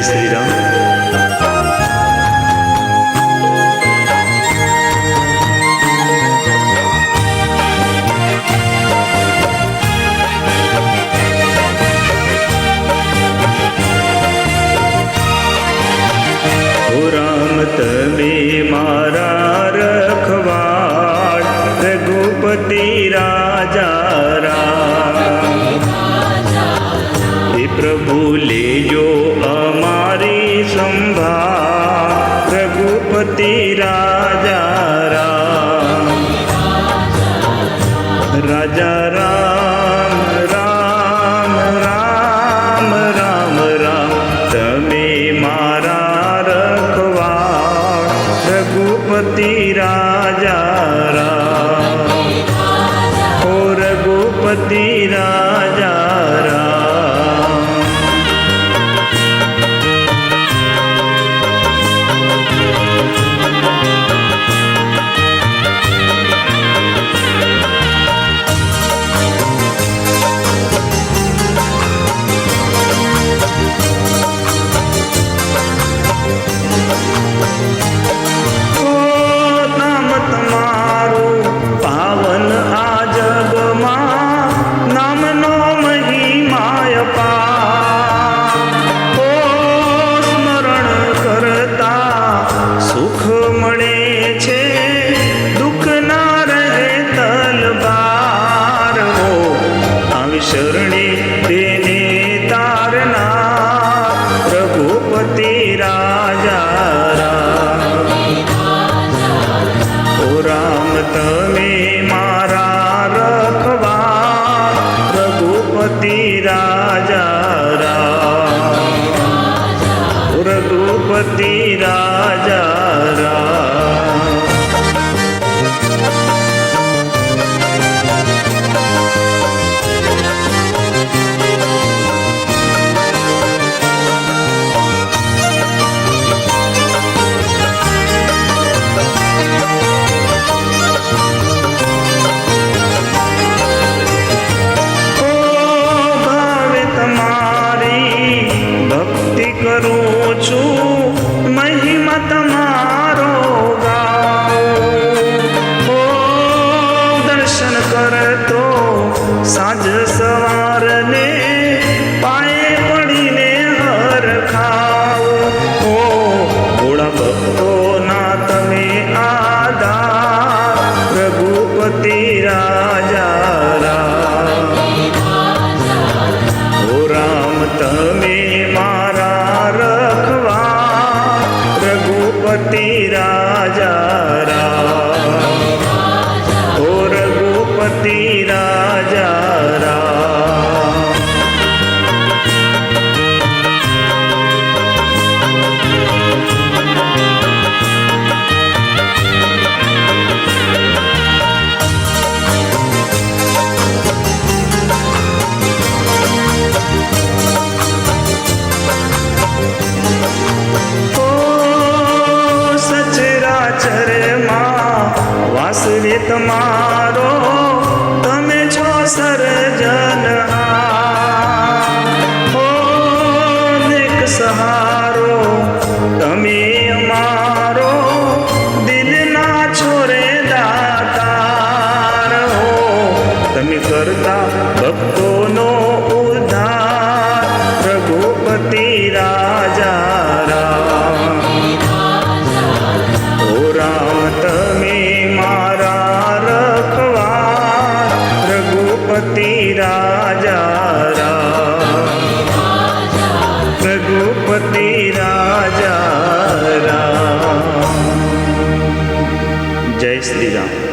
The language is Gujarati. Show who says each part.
Speaker 1: શ્રી રામ. રામ તમે મારા રખવાળ, રઘુપતિ રાજા રામ. એ પ્રભુ લેજો અમારી સંભાળ, રઘુપતિ રાજા રામ. રાજા રામ રામ રામ રામ રામ, તમે મારા રખવાળ, રઘુપતિ રાજા રામ. ઓ રઘુપતિ રાજા રામ. શરણે તેને તારના, રઘુપતિ રાજા રામ. ઓ રામ તમે મારા રખવાળ, રઘુપતિ રાજા રામ. રઘુપતિ રાજા રામ. કરું છું મહિમા તમારો ગાઉં. ઓ દર્શન કરતો સાંજ સવારને, પાયે પડીને હર ખાઉં. ઓ ભોળા ભક્તોના તમે આધાર, રઘુપતિ રાજા રામ. ઓ રામ તમે રઘુપતિ રાજા રામ. ઓ રઘુપતિ રાજા રામ. વાસરે તમારો તમે છો સર્જનહાર. ઓ નેક સહારો તમે અમારો, દિલના છોરે દાતાર. હો તમે કરતા ભક્તોનો ઉદ્ધાર, રઘુપતિ રાજા રામ. ઓ રામ તમે રઘુપતિ રાજા રામ. રઘુપતિ રાજા રામ. જય શ્રી રામ.